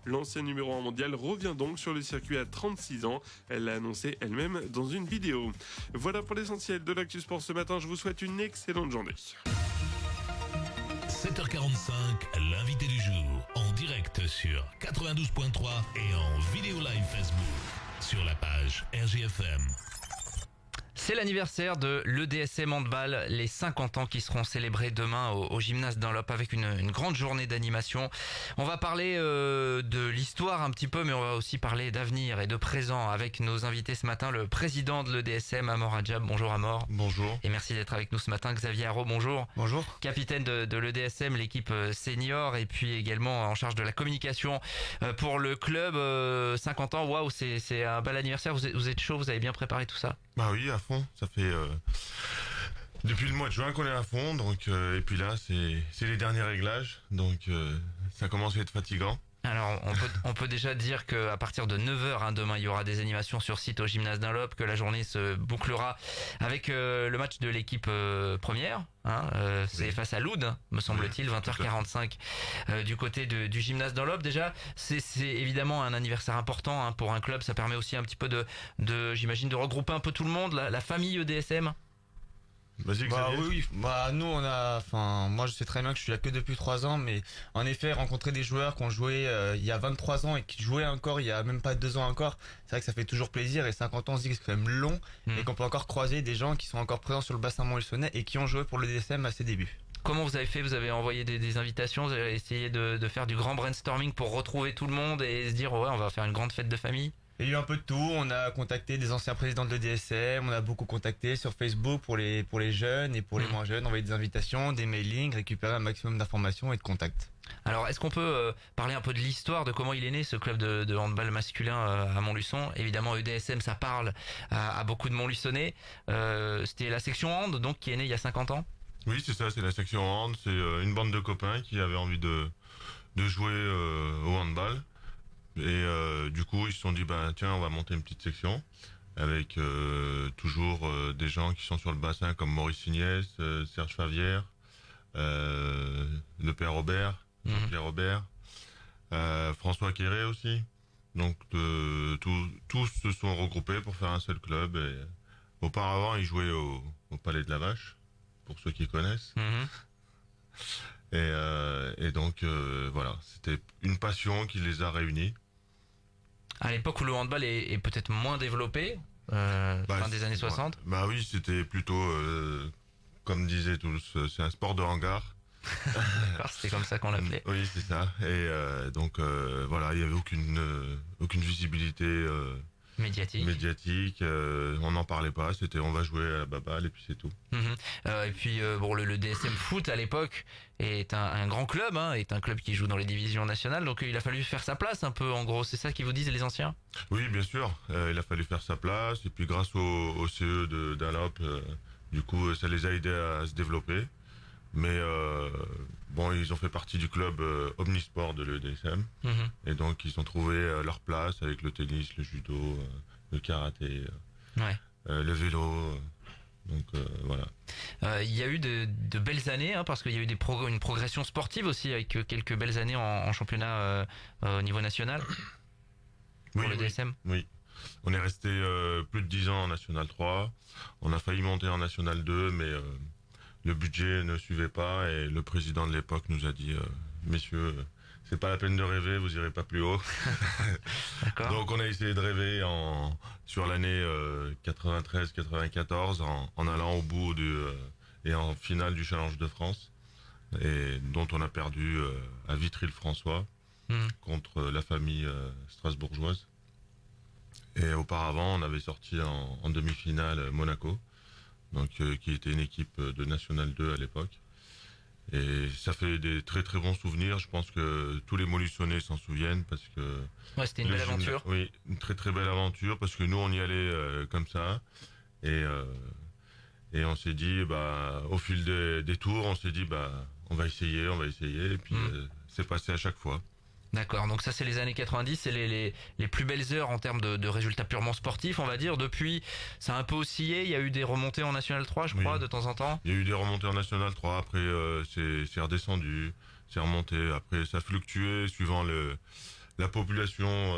L'ancienne numéro 1 mondiale revient donc sur le circuit à 36 ans. Elle l'a annoncé elle-même dans une vidéo. Voilà pour l'essentiel de l'actu sport ce matin. Je vous souhaite une excellente journée. 7h45, l'invité du jour, en direct sur 92.3 et en vidéo live Facebook, sur la page RGFM. C'est l'anniversaire de l'EDSM Handball, les 50 ans qui seront célébrés demain au gymnase Dunlop avec une grande journée d'animation. On va parler de l'histoire un petit peu, mais on va aussi parler d'avenir et de présent avec nos invités ce matin, le président de l'EDSM, Amor Adjab. Bonjour Amor. Bonjour. Et merci d'être avec nous ce matin. Xavier Haro, bonjour. Bonjour. Capitaine de l'EDSM, l'équipe senior, et puis également en charge de la communication pour le club. 50 ans, waouh, c'est un bel anniversaire. Vous êtes chaud, vous avez bien préparé tout ça? Bah oui, à fond. Ça fait depuis le mois de juin qu'on est à fond, donc et puis là c'est les derniers réglages, donc ça commence à être fatigant. Alors, on peut déjà dire que à partir de 9h demain, il y aura des animations sur site au gymnase Dunlop, que la journée se bouclera avec le match de l'équipe première. C'est face à Loud, me semble-t-il, 20h45 du côté du gymnase Dunlop. Déjà, c'est évidemment un anniversaire important pour un club. Ça permet aussi un petit peu j'imagine, de regrouper un peu tout le monde, la famille EDSM. Vas-y, Bah Xavier. oui, bah nous moi je sais très bien que je suis là que depuis 3 ans, mais en effet rencontrer des joueurs qui ont joué il y a 23 ans et qui jouaient encore il y a même pas 2 ans encore, c'est vrai que ça fait toujours plaisir, et 50 ans on se dit que c'est quand même long et qu'on peut encore croiser des gens qui sont encore présents sur le bassin montluçonnais et qui ont joué pour le DSM à ses débuts. Comment vous avez fait? Vous avez envoyé des invitations, vous avez essayé de faire du grand brainstorming pour retrouver tout le monde et se dire ouais, on va faire une grande fête de famille? Il y a eu un peu de tout, on a contacté des anciens présidents de l'EDSM, on a beaucoup contacté sur Facebook pour les jeunes et pour les moins jeunes, envoyer des invitations, des mailings, récupérer un maximum d'informations et de contacts. Alors, est-ce qu'on peut parler un peu de l'histoire, de comment il est né ce club de handball masculin à Montluçon? Évidemment, EDSM, ça parle à beaucoup de Montluçonnais. C'était la section hand, donc, qui est née il y a 50 ans? Oui, c'est ça, c'est la section hand, c'est une bande de copains qui avaient envie de jouer au handball. Et du coup, ils se sont dit, bah tiens, on va monter une petite section avec toujours des gens qui sont sur le bassin comme Maurice Signès, Serge Favière, le père Robert, Jean-Pierre Robert, François Quéré aussi. Donc tous se sont regroupés pour faire un seul club. Et auparavant, ils jouaient au Palais de la Vache, pour ceux qui connaissent. Et donc voilà, c'était une passion qui les a réunis. À l'époque où le handball est peut-être moins développé, fin des années 60. Bah oui, c'était plutôt, comme disaient tous, c'est un sport de hangar. D'accord, c'était comme ça qu'on l'appelait. Oui, c'est ça. Et donc voilà, il y avait aucune visibilité médiatique. On n'en parlait pas. C'était on va jouer à la baballe et puis c'est tout. Et puis bon, le DSM Foot à l'époque est un grand club, est un club qui joue dans les divisions nationales, donc il a fallu faire sa place un peu, en gros. C'est ça qu'ils vous disent les anciens? Oui, bien sûr. Il a fallu faire sa place, et puis grâce au CE de Dunlop, du coup ça les a aidés à se développer. Mais bon, ils ont fait partie du club omnisport de l'EDSM, et donc ils ont trouvé leur place avec le tennis, le judo, le karaté, le vélo. Donc voilà. Il y a eu de belles années, parce qu'il y a eu une progression sportive aussi, avec quelques belles années en championnat au niveau national pour le DSM. Oui. On est resté plus de 10 ans en National 3. On a failli monter en National 2, mais le budget ne suivait pas, et le président de l'époque nous a dit messieurs, c'est pas la peine de rêver, vous irez pas plus haut. Donc on a essayé de rêver sur l'année 93-94 en allant au bout et en finale du Challenge de France, et dont on a perdu à Vitry-le-François contre la famille strasbourgeoise. Et auparavant, on avait sorti en demi-finale Monaco, donc qui était une équipe de National 2 à l'époque. Et ça fait des très très bons souvenirs. Je pense que tous les Montluçonnais s'en souviennent, parce que c'était une belle aventure. Oui, une très très belle aventure, parce que nous on y allait comme ça, et on s'est dit au fil des tours, on s'est dit on va essayer, et puis c'est passé à chaque fois. D'accord, donc ça c'est les années 90, c'est les plus belles heures en termes de résultats purement sportifs, on va dire. Depuis, ça a un peu oscillé, il y a eu des remontées en National 3, je crois, de temps en temps. Il y a eu des remontées en National 3, après c'est redescendu, c'est remonté, après ça fluctuait suivant la population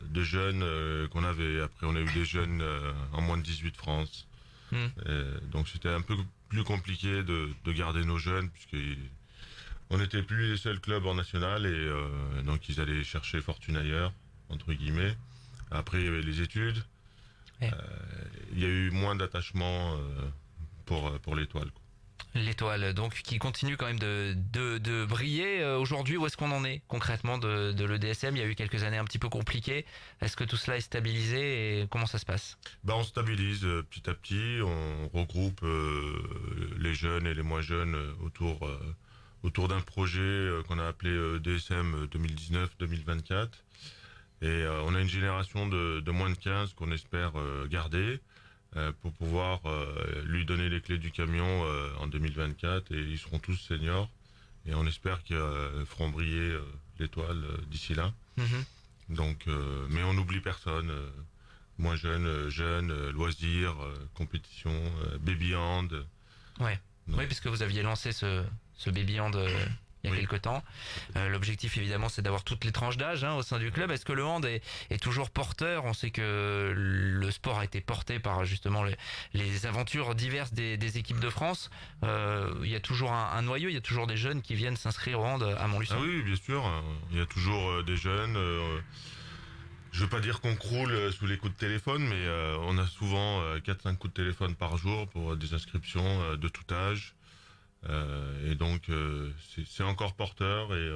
de jeunes qu'on avait. Après, on a eu des jeunes en moins de 18 France. Donc c'était un peu plus compliqué de garder nos jeunes, puisqu'on n'était plus les seuls clubs en national, et donc ils allaient chercher fortune ailleurs, entre guillemets. Après, il y avait les études. Ouais. Il y a eu moins d'attachement pour l'étoile, quoi. L'étoile, donc, qui continue quand même de briller. Aujourd'hui, où est-ce qu'on en est concrètement de l'EDSM? Il y a eu quelques années un petit peu compliquées. Est-ce que tout cela est stabilisé et comment ça se passe? On stabilise petit à petit, on regroupe les jeunes et les moins jeunes autour d'un projet qu'on a appelé DSM 2019-2024. Et on a une génération de moins de 15 qu'on espère garder pour pouvoir lui donner les clés du camion en 2024, et ils seront tous seniors. Et on espère qu'ils feront briller l'étoile d'ici là. Donc, mais on n'oublie personne. Moins jeunes, loisirs, compétition, baby hand. Ouais. Non. Oui, puisque vous aviez lancé ce baby hand il y a quelques temps. L'objectif, évidemment, c'est d'avoir toutes les tranches d'âge au sein du club. Est-ce que le hand est toujours porteur? On sait que le sport a été porté par justement les aventures diverses des équipes de France. Il y a toujours un noyau, il y a toujours des jeunes qui viennent s'inscrire au hand à Montluçon. Ah oui, bien sûr. Il y a toujours des jeunes. Je veux pas dire qu'on croule sous les coups de téléphone, mais on a souvent 4-5 coups de téléphone par jour pour des inscriptions de tout âge. Et donc c'est encore porteur, et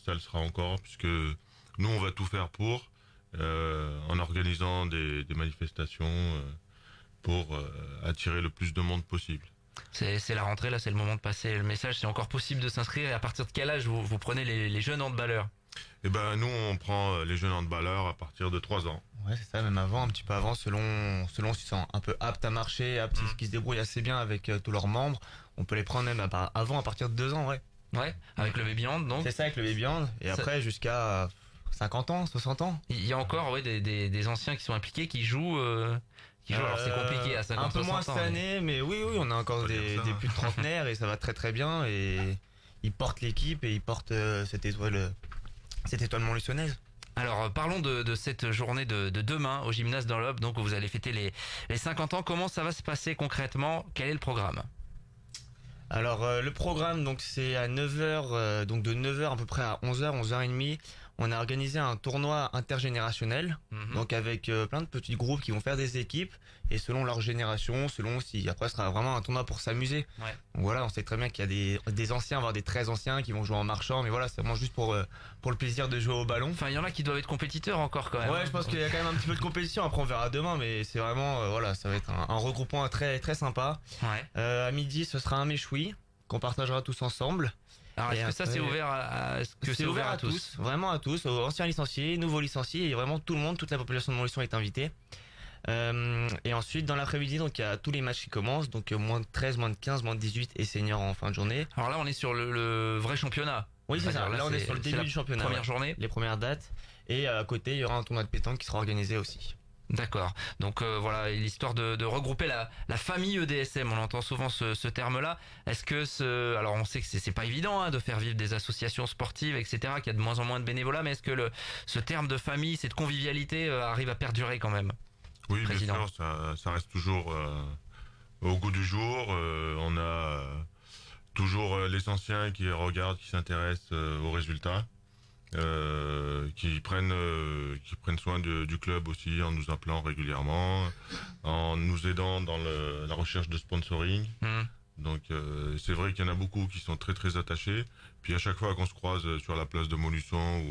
ça le sera encore, puisque nous on va tout faire pour, en organisant des manifestations pour attirer le plus de monde possible. C'est la rentrée, là c'est le moment de passer le message. C'est encore possible de s'inscrire, et à partir de quel âge vous prenez les jeunes handballeurs? Et nous on prend les jeunes handballeurs à partir de 3 ans. Ouais, c'est ça, même avant, un petit peu avant, selon s'ils sont un peu aptes à marcher, qui se débrouillent assez bien avec tous leurs membres. On peut les prendre même avant, à partir de 2 ans, ouais. Ouais, avec le baby hand, donc. C'est ça, avec le baby hand. Et après, jusqu'à 50 ans, 60 ans. Il y a encore des anciens qui sont impliqués, qui jouent. Alors c'est compliqué à 50 ans. Un peu moins cette année, mais oui, on a encore des plus de trentenaires, et ça va très très bien. Et ils portent l'équipe, et ils portent cette étoile montluçonnaise. Alors parlons de cette journée de demain au gymnase d'Anlop, donc où vous allez fêter les 50 ans. Comment ça va se passer concrètement? Quel est le programme? Alors le programme, donc c'est à 9h, donc de 9h à peu près à 11h, 11h30, on a organisé un tournoi intergénérationnel, donc avec plein de petits groupes qui vont faire des équipes, et selon leur génération, après ce sera vraiment un tournoi pour s'amuser. Ouais. Donc voilà, on sait très bien qu'il y a des anciens, voire des très anciens qui vont jouer en marchant, mais voilà, c'est vraiment juste pour le plaisir de jouer au ballon. Enfin, il y en a qui doivent être compétiteurs encore quand même. Ouais, je pense qu'il y a quand même un petit peu de compétition, après on verra demain, mais c'est vraiment, voilà, ça va être un regroupement très très sympa. Ouais. À midi, ce sera un méchoui qu'on partagera tous ensemble. Alors est-ce que ça c'est ouvert c'est ouvert à tous, vraiment à tous, aux anciens licenciés, nouveaux licenciés, et vraiment tout le monde, toute la population de Montluçon est invitée. Et ensuite dans l'après-midi, donc il y a tous les matchs qui commencent, donc moins de 13, moins de 15, moins de 18 et seniors en fin de journée. Alors là on est sur le vrai championnat. Oui, c'est ça, là on est sur le début du championnat. Première journée. Les premières dates, et à côté il y aura un tournoi de pétanque qui sera organisé aussi. D'accord. Donc voilà, l'histoire de regrouper la famille EDSM, on entend souvent ce terme-là. Est-ce que alors on sait que c'est pas évident de faire vivre des associations sportives, etc., qu'il y a de moins en moins de bénévolat, mais est-ce que ce terme de famille, cette convivialité arrive à perdurer quand même? Oui, Président. Bien sûr, ça reste toujours au goût du jour. On a toujours les anciens qui regardent, qui s'intéressent aux résultats. Qui prennent soin du club aussi, en nous appelant régulièrement, en nous aidant dans la recherche de sponsoring. Donc c'est vrai qu'il y en a beaucoup qui sont très très attachés. Puis à chaque fois qu'on se croise sur la place de Montluçon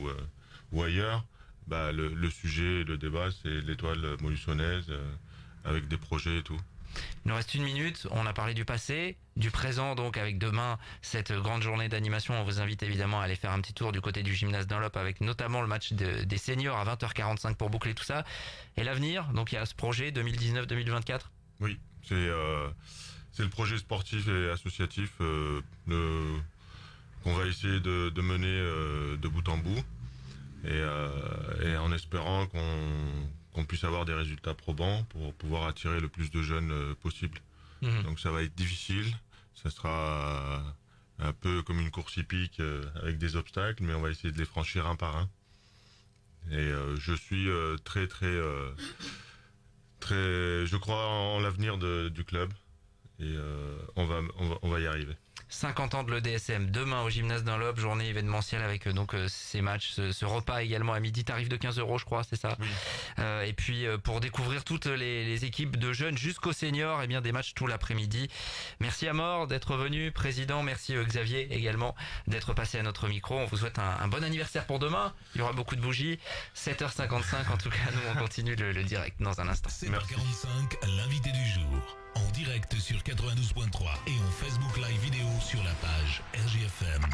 ou ailleurs, le sujet, le débat, c'est l'étoile montluçonnaise avec des projets et tout. Il nous reste 1 minute, on a parlé du passé, du présent, donc avec demain cette grande journée d'animation. On vous invite évidemment à aller faire un petit tour du côté du gymnase d'Anlop, avec notamment le match des seniors à 20h45 pour boucler tout ça. Et l'avenir, donc il y a ce projet 2019-2024. Oui, c'est le projet sportif et associatif qu'on va essayer de mener de bout en bout, et en espérant qu'on puisse avoir des résultats probants pour pouvoir attirer le plus de jeunes possible. Donc ça va être difficile, ça sera un peu comme une course hippique avec des obstacles, mais on va essayer de les franchir un par un. je suis très, je crois en l'avenir du club et on va y arriver. 50 ans de l'EDSM, demain au Gymnase Dunlop, journée événementielle avec donc ces matchs, ce repas également à midi, tarif de 15 €, je crois, c'est ça. Oui. Et puis pour découvrir toutes les équipes de jeunes jusqu'aux seniors, et bien des matchs tout l'après-midi. Merci Amor d'être venu, président. Merci Xavier également d'être passé à notre micro. On vous souhaite un bon anniversaire pour demain. Il y aura beaucoup de bougies. 7h55 en tout cas, nous on continue le direct dans un instant. 7h45, l'invité du jour. En direct sur 92.3 et en Facebook Live vidéo sur la page RGFM.